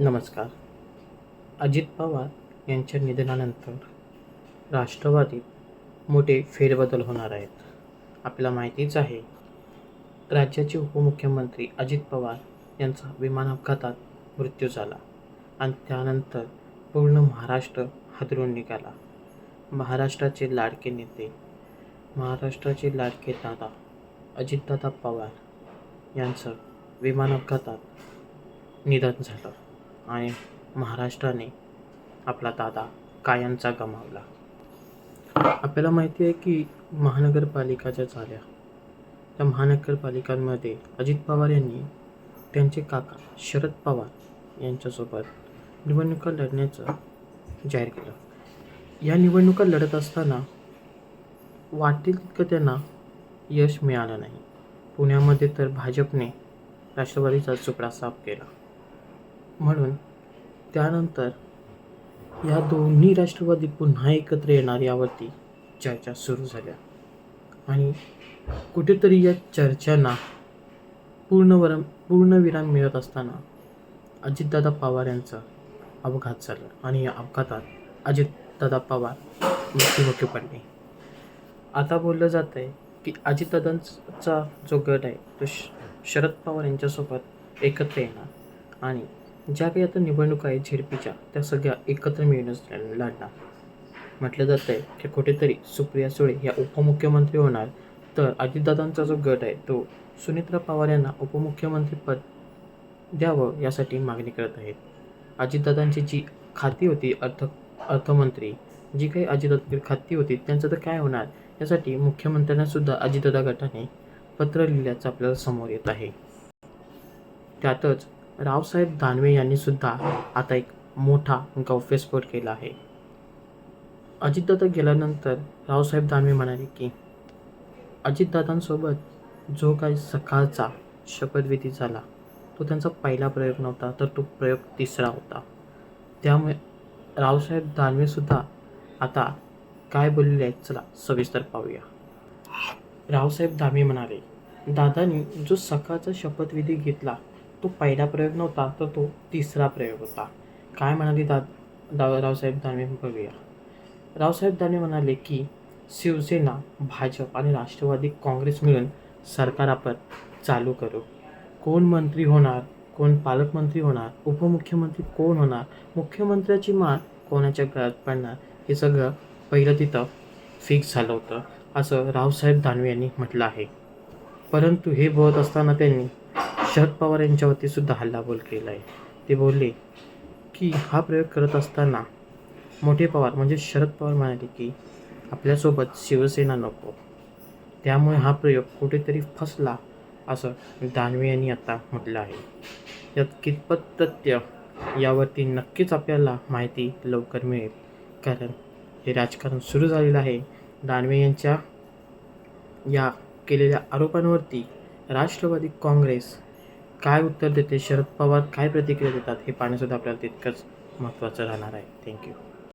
नमस्कार. अजित पवार यांच्या निधनानंतर राष्ट्रवादीत मोठे फेरबदल होणार आहेत. आपल्याला माहितीच आहे, राज्याचे उपमुख्यमंत्री अजित पवार यांचा विमान अपघातात मृत्यू झाला आणि त्यानंतर पूर्ण महाराष्ट्र हादरून निघाला. महाराष्ट्राचे लाडके नेते, महाराष्ट्राचे लाडके दादा अजितदादा पवार यांचं विमान अपघातात निधन झालं आणि महाराष्ट्राने आपला दादा कायमचा गमावला. आपल्याला माहिती आहे की महानगरपालिका ज्या झाल्या, त्या महानगरपालिकांमध्ये अजित पवार यांनी त्यांचे काका शरद पवार यांच्यासोबत निवडणुका लढण्याचं जाहीर केलं. या निवडणुका लढत असताना वाटेल तितकं त्यांना यश मिळालं नाही. पुण्यामध्ये तर भाजपने राष्ट्रवादीचा चुकडा साफ केला. म्हणून त्यानंतर या दोन्ही राष्ट्रवादी पुन्हा एकत्र येणार यावरती चर्चा सुरू झाल्या आणि कुठेतरी या चर्चांना पूर्णविराम मिळत असताना अजितदादा पवार यांचा अपघात झाला आणि या अपघातात अजितदादा पवार मृत्युमुखी पडले. आता बोललं जात आहे की अजितदादांचा जो गट आहे तो शरद पवार यांच्यासोबत एकत्र येणार आणि ज्या काही आता निवडणुका आहेत झेडपीच्या, त्या सगळ्या एकत्र मिळूनच लढणार. म्हटलं जातं आहे की कुठेतरी सुप्रिया सुळे या उपमुख्यमंत्री होणार, तर अजितदादांचा जो गट आहे तो सुनेत्रा पवार यांना उपमुख्यमंत्रीपद द्यावं यासाठी मागणी करत आहेत. अजितदादांची जी खाती होती अर्थमंत्री, जी काही अजितदादांची खाती होती त्यांचं तर काय होणार यासाठी मुख्यमंत्र्यांना सुद्धा अजितदादा गटाने पत्र लिहिल्याचं आपल्याला समोर येत आहे. त्यातच रावसाहेब दानवे यांनी सुद्धा आता एक मोठा गौप्यस्फोट केला आहे. अजितदादा गेल्यानंतर रावसाहेब दानवे म्हणाले की अजितदादांसोबत जो काही सकाळचा शपथविधी झाला तो त्यांचा पहिला प्रयोग नव्हता, तर तो प्रयोग तिसरा होता. त्यामुळे रावसाहेब दानवेसुद्धा आता काय बोललेले आहेत, चला सविस्तर पाहूया. रावसाहेब दानवे म्हणाले, दादांनी जो सकाळचा शपथविधी घेतला तो पहिला प्रयोग नव्हता, तर तो तिसरा प्रयोग होता. काय म्हणाले रावसाहेब दानवे बघूया. रावसाहेब दानवे म्हणाले की शिवसेना, भाजप आणि राष्ट्रवादी काँग्रेस मिळून सरकार आपण चालू करू. कोण मंत्री होणार, कोण पालकमंत्री होणार, उपमुख्यमंत्री कोण होणार, मुख्यमंत्र्याची माळ कोणाच्या गळ्यात पडणार, हे सगळं पहिलं तिथं फिक्स झालं होतं, असं रावसाहेब दानवे यांनी म्हटलं आहे. परंतु हे बोलत असताना त्यांनी शरद पवार यांच्यावरती सुद्धा हल्लाबोल केला आहे. ते बोलले की हा प्रयोग करत असताना मोठे पवार म्हणजे शरद पवार म्हणाले की आपल्यासोबत शिवसेना नको, त्यामुळे हा प्रयोग कुठेतरी फसला, असं दानवे यांनी आता म्हटलं आहे. यात कितपत तथ्य यावरती नक्कीच आपल्याला माहिती लवकर मिळेल, कारण हे राजकारण सुरू झालेलं आहे. दानवे यांच्या या केलेल्या आरोपांवरती राष्ट्रवादी काँग्रेस काय उत्तर देते, शरद पवार काय प्रतिक्रिया देतात, हे पाहणंसुद्धा आपल्याला तितकंच महत्त्वाचं राहणार आहे. थँक्यू.